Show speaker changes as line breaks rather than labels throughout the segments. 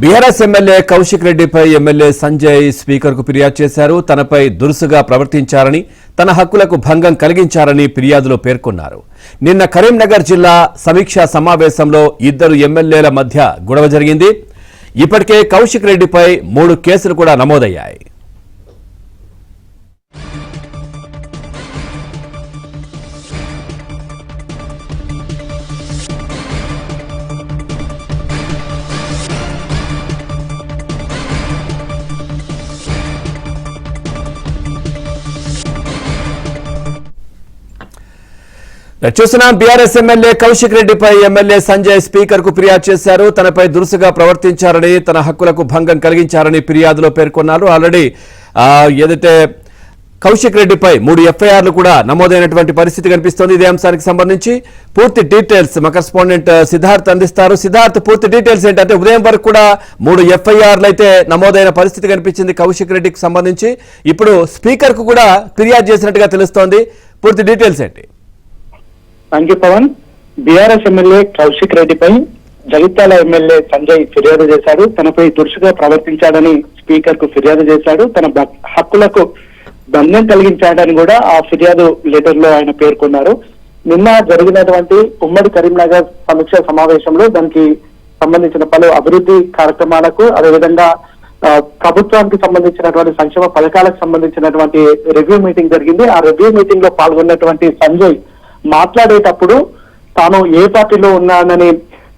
BRS MLA Kaushik రెడ్డిపై MLA Sanjay స్పీకర్కు ఫిర్యాదు చేశారు. తనపై దురుసుగా ప్రవర్తించారని, తన హక్కులకు భంగం కలిగించారని ఫిర్యాదులో పేర్కొన్నారు. నిన్న కరీంనగర్ జిల్లా సమీక్షా సమావేశంలో ఇద్దరు ఎమ్మెల్యేల మధ్య గొడవ జరిగింది. ఇప్పటికే కౌశిక్ రెడ్డిపై 3 కేసులు కూడా నమోదయ్యాయి. చూస్తున్నాం. బీఆర్ఎస్ ఎమ్మెల్యే కౌశిక్ రెడ్డిపై ఎమ్మెల్యే సంజయ్ స్పీకర్ కు ఫిర్యాదు చేశారు. తనపై దురుసుగా ప్రవర్తించారని, తన హక్కులకు భంగం కలిగించారని ఫిర్యాదులో పేర్కొన్నారు. ఆల్రెడీ ఏదైతే కౌశిక్ రెడ్డిపై 3 ఎఫ్ఐఆర్లు కూడా నమోదైనటువంటి పరిస్థితి కనిపిస్తోంది. ఇదే అంశానికి సంబంధించి పూర్తి డీటెయిల్స్ మా కరెస్పాండెంట్ సిద్ధార్థ్ అందిస్తారు. సిద్ధార్థ్, పూర్తి డీటెయిల్స్ ఏంటంటే ఉదయం వరకు కూడా 3 ఎఫ్ఐఆర్లు అయితే నమోదైన పరిస్థితి కనిపించింది కౌశిక్ రెడ్డికి సంబంధించి. ఇప్పుడు స్పీకర్ కు కూడా ఫిర్యాదు చేసినట్టుగా తెలుస్తోంది. పూర్తి డీటెయిల్స్ ఏంటి?
Thank you Pavan. BRS MLA Kaushik రెడ్డిపై జగిత్యాల ఎమ్మెల్యే సంజయ్ ఫిర్యాదు చేశాడు. తనపై దురుసుగా ప్రవర్తించాడని స్పీకర్ కు ఫిర్యాదు చేశాడు. తన హక్కులకు భంగం కలిగించాడని కూడా ఆ ఫిర్యాదు లెటర్ లో ఆయన పేర్కొన్నారు. నిన్న జరిగినటువంటి ఉమ్మడి కరీంనగర్ సమీక్ష సమావేశంలో దానికి సంబంధించిన పలు అభివృద్ధి కార్యక్రమాలకు, అదేవిధంగా ప్రభుత్వానికి సంబంధించినటువంటి సంక్షేమ పథకాలకు సంబంధించినటువంటి రివ్యూ మీటింగ్ జరిగింది. ఆ రివ్యూ మీటింగ్ లో పాల్గొన్నటువంటి సంజయ్ మాట్లాడేటప్పుడు తాను ఏ పార్టీలో ఉన్నానని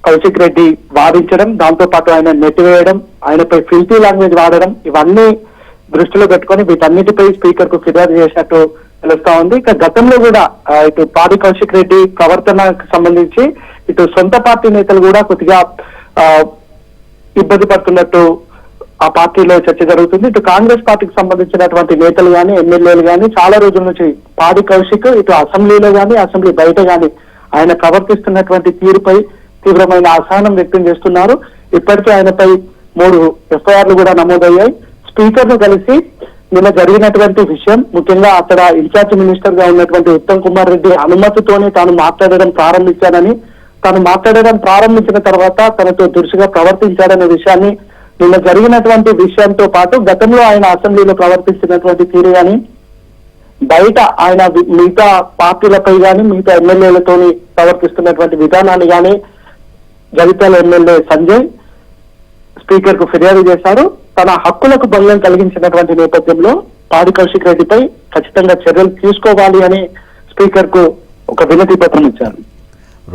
కౌశిక్ రెడ్డి వాదించడం, దాంతో పాటు ఆయన నెట్టివేయడం, ఆయనపై ఫిల్తీ లాంగ్వేజ్ వాడడం, ఇవన్నీ దృష్టిలో పెట్టుకొని వీటన్నిటిపై స్పీకర్ కు ఫిర్యాదు చేసినట్టు తెలుస్తా ఉంది. ఇక గతంలో కూడా ఇటు పాడి కౌశిక్ రెడ్డి ప్రవర్తనకు సంబంధించి ఇటు సొంత పార్టీ నేతలు కూడా కొద్దిగా ఇబ్బంది పడుతున్నట్టు ఆ పార్టీలో చర్చ జరుగుతుంది. ఇటు కాంగ్రెస్ పార్టీకి సంబంధించినటువంటి నేతలు గాని, ఎమ్మెల్యేలు గాని చాలా రోజుల నుంచి పాడి కౌశిక్ ఇటు అసెంబ్లీలో గాని, అసెంబ్లీ బయట గాని ఆయన ప్రవర్తిస్తున్నటువంటి తీరుపై తీవ్రమైన అసహనం వ్యక్తం చేస్తున్నారు. ఇప్పటికే ఆయనపై 3 ఎఫ్ఐఆర్లు కూడా నమోదయ్యాయి. స్పీకర్ ను కలిసి నిన్న జరిగినటువంటి విషయం, ముఖ్యంగా అక్కడ ఇన్ఛార్జ్ మినిస్టర్ గా ఉన్నటువంటి ఉత్తమ్ కుమార్ రెడ్డి అనుమతితోనే తాను మాట్లాడడం ప్రారంభించానని, తాను మాట్లాడడం ప్రారంభించిన తర్వాత తనతో దురుసుగా ప్రవర్తించాడనే విషయాన్ని, నిన్న జరిగినటువంటి విషయంతో పాటు గతంలో ఆయన అసెంబ్లీలో ప్రవర్తిస్తున్నటువంటి తీరు గాని, బయట ఆయన మిగతా పార్టీలపై గాని, మిగతా ఎమ్మెల్యేలతోని ప్రవర్తిస్తున్నటువంటి విధానాన్ని గాని జగిత్యాల ఎమ్మెల్యే సంజయ్ స్పీకర్ కు ఫిర్యాదు చేశారు. తన హక్కులకు భంగం కలిగించినటువంటి నేపథ్యంలో పాడి కౌశిక్ రెడ్డిపై ఖచ్చితంగా చర్యలు తీసుకోవాలి అని స్పీకర్ కు ఒక వినతి పత్రం ఇచ్చారు.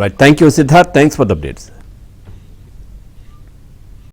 Right, thank you Siddharth, thanks for the updates.